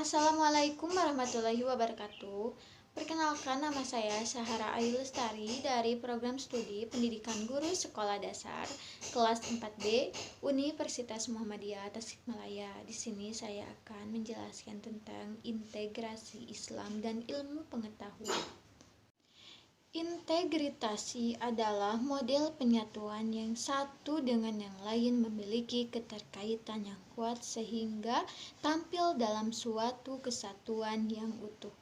Assalamualaikum warahmatullahi wabarakatuh. Perkenalkan, nama saya Syahara Ayu Lestari dari Program Studi Pendidikan Guru Sekolah Dasar kelas 4B Universitas Muhammadiyah Tasikmalaya. Di sini saya akan menjelaskan tentang integrasi Islam dan ilmu pengetahuan. Integritasi adalah model penyatuan yang satu dengan yang lain memiliki keterkaitan yang kuat sehingga tampil dalam suatu kesatuan yang utuh.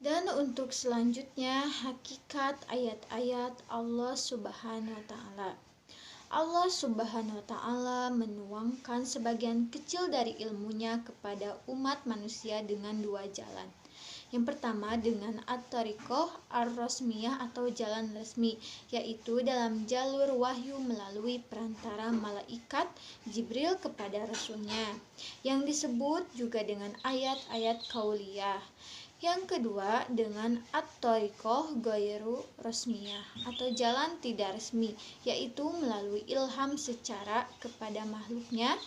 Dan untuk selanjutnya, hakikat ayat-ayat Allah Subhanahu wa Ta'ala. Allah Subhanahu wa Ta'ala menuangkan sebagian kecil dari ilmunya kepada umat manusia dengan dua jalan. Yang pertama dengan at-thariqah ar-rasmiyah atau jalan resmi, yaitu dalam jalur wahyu melalui perantara malaikat Jibril kepada Rasulnya, yang disebut juga dengan ayat-ayat qauliyah. Yang kedua dengan at-thariqah ghairu rasmiyah atau jalan tidak resmi, yaitu melalui ilham secara kepada makhluknya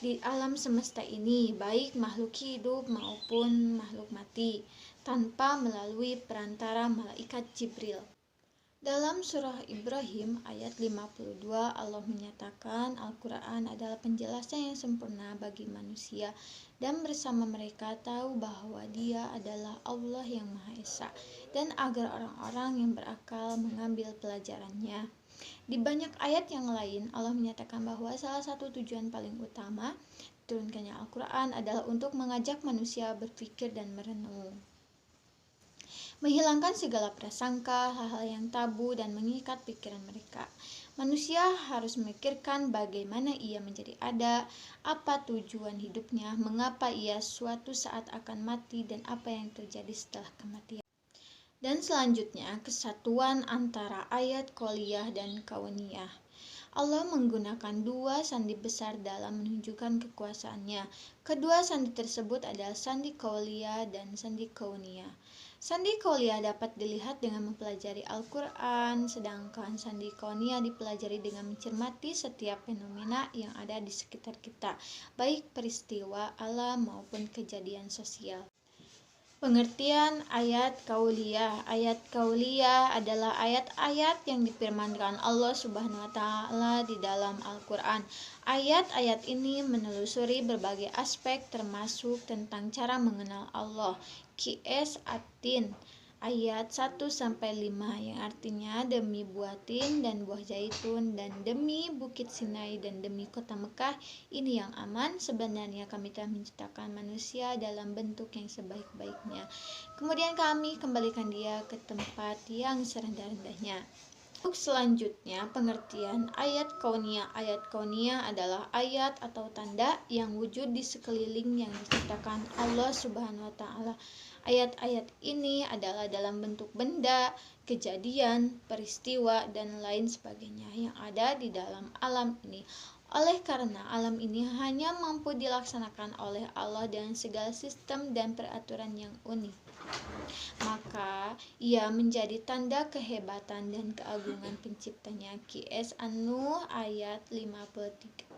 di alam semesta ini, baik makhluk hidup maupun makhluk mati, tanpa melalui perantara malaikat Jibril. Dalam surah Ibrahim ayat 52, Allah menyatakan Al-Quran adalah penjelasan yang sempurna bagi manusia dan bersama mereka tahu bahwa Dia adalah Allah yang Maha Esa, dan agar orang-orang yang berakal mengambil pelajarannya. Di banyak ayat yang lain, Allah menyatakan bahwa salah satu tujuan paling utama diturunkannya Al-Quran adalah untuk mengajak manusia berpikir dan merenung, menghilangkan segala prasangka, hal-hal yang tabu, dan mengikat pikiran mereka. Manusia harus memikirkan bagaimana ia menjadi ada, apa tujuan hidupnya, mengapa ia suatu saat akan mati, dan apa yang terjadi setelah kematian. Dan selanjutnya, kesatuan antara ayat qauliyah dan kauniyah. Allah menggunakan dua sandi besar dalam menunjukkan kekuasaannya. Kedua sandi tersebut adalah sandi qauliyah dan sandi kauniyah. Sandi qauliyah dapat dilihat dengan mempelajari Al-Quran, sedangkan sandi kauniyah dipelajari dengan mencermati setiap fenomena yang ada di sekitar kita, baik peristiwa alam maupun kejadian sosial. Pengertian ayat qauliyah. Ayat qauliyah adalah ayat-ayat yang difirmankan Allah Subhanahu wa Ta'ala di dalam Al-Quran. Ayat-ayat ini menelusuri berbagai aspek termasuk tentang cara mengenal Allah. Qs At-Tin ayat 1-5 yang artinya demi buah tin dan buah zaitun dan demi bukit Sinai dan demi kota Mekah ini yang aman, sebenarnya kami telah menciptakan manusia dalam bentuk yang sebaik-baiknya, kemudian kami kembalikan dia ke tempat yang serendah-rendahnya. Untuk selanjutnya, pengertian ayat kauniyah. Ayat kauniyah adalah ayat atau tanda yang wujud di sekeliling yang diciptakan Allah Subhanahu wa Ta'ala. Ayat-ayat ini adalah dalam bentuk benda, kejadian, peristiwa, dan lain sebagainya yang ada di dalam alam ini. Oleh karena alam ini hanya mampu dilaksanakan oleh Allah dengan segala sistem dan peraturan yang unik, maka ia menjadi tanda kehebatan dan keagungan penciptanya. Qs An-Nuh ayat 53,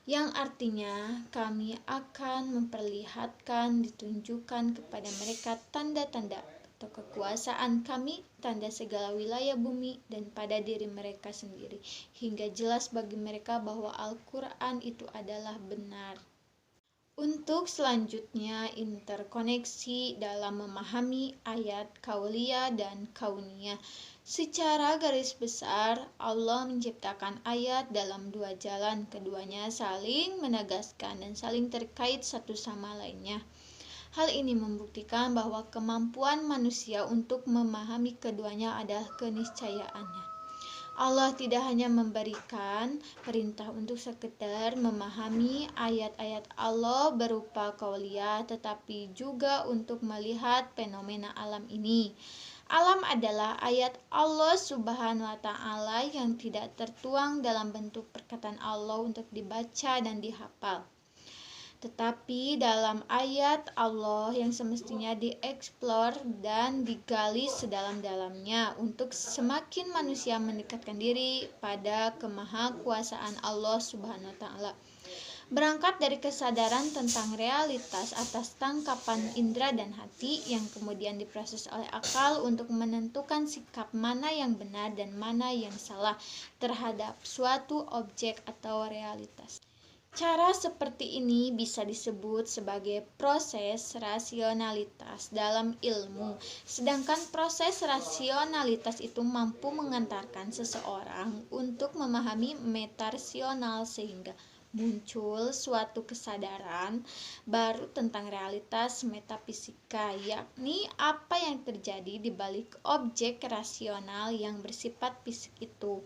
yang artinya kami akan memperlihatkan, ditunjukkan kepada mereka tanda-tanda atau kekuasaan kami, tanda segala wilayah bumi dan pada diri mereka sendiri, hingga jelas bagi mereka bahwa Al-Quran itu adalah benar. Untuk selanjutnya, interkoneksi dalam memahami ayat qauliyah dan kauniyah. Secara garis besar, Allah menciptakan ayat dalam dua jalan, keduanya saling menegaskan dan saling terkait satu sama lainnya. Hal ini membuktikan bahwa kemampuan manusia untuk memahami keduanya adalah keniscayaannya. Allah tidak hanya memberikan perintah untuk sekedar memahami ayat-ayat Allah berupa qauliyah, tetapi juga untuk melihat fenomena alam ini. Alam adalah ayat Allah Subhanahu wa Ta'ala yang tidak tertuang dalam bentuk perkataan Allah untuk dibaca dan dihafal, tetapi dalam ayat Allah yang semestinya dieksplor dan digali sedalam-dalamnya untuk semakin manusia mendekatkan diri pada kemahakuasaan Allah Subhanahu wa Ta'ala. Berangkat dari kesadaran tentang realitas atas tangkapan indera dan hati yang kemudian diproses oleh akal untuk menentukan sikap mana yang benar dan mana yang salah terhadap suatu objek atau realitas. Cara seperti ini bisa disebut sebagai proses rasionalitas dalam ilmu, sedangkan proses rasionalitas itu mampu mengantarkan seseorang untuk memahami metarasional sehingga muncul suatu kesadaran baru tentang realitas metafisika, yakni apa yang terjadi di balik objek rasional yang bersifat fisik itu.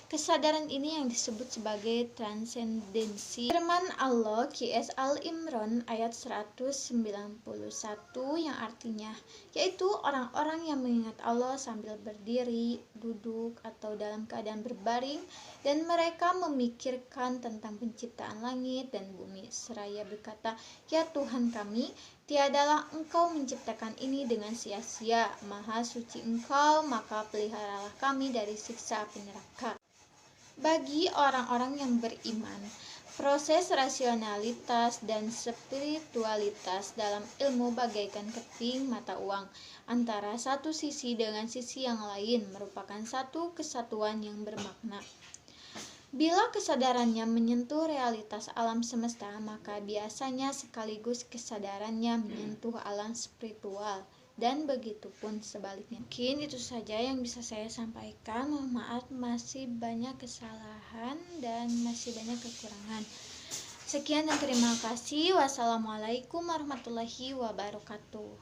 Kesadaran ini yang disebut sebagai transendensi. Firman Allah QS Al-Imran ayat 191 yang artinya yaitu orang-orang yang mengingat Allah sambil berdiri, duduk, atau dalam keadaan berbaring, dan mereka memikirkan tentang penciptaan langit dan bumi seraya berkata, "Ya Tuhan kami, tiadalah Engkau menciptakan ini dengan sia-sia, Maha suci Engkau, maka peliharalah kami dari siksa api neraka." Bagi orang-orang yang beriman, proses rasionalitas dan spiritualitas dalam ilmu bagaikan keping mata uang. Antara satu sisi dengan sisi yang lain merupakan satu kesatuan yang bermakna. Bila kesadarannya menyentuh realitas alam semesta, maka biasanya sekaligus kesadarannya menyentuh alam spiritual. Dan begitu pun sebaliknya. Mungkin itu saja yang bisa saya sampaikan. Mohon maaf masih banyak kesalahan dan masih banyak kekurangan. Sekian dan terima kasih. Wassalamualaikum warahmatullahi wabarakatuh.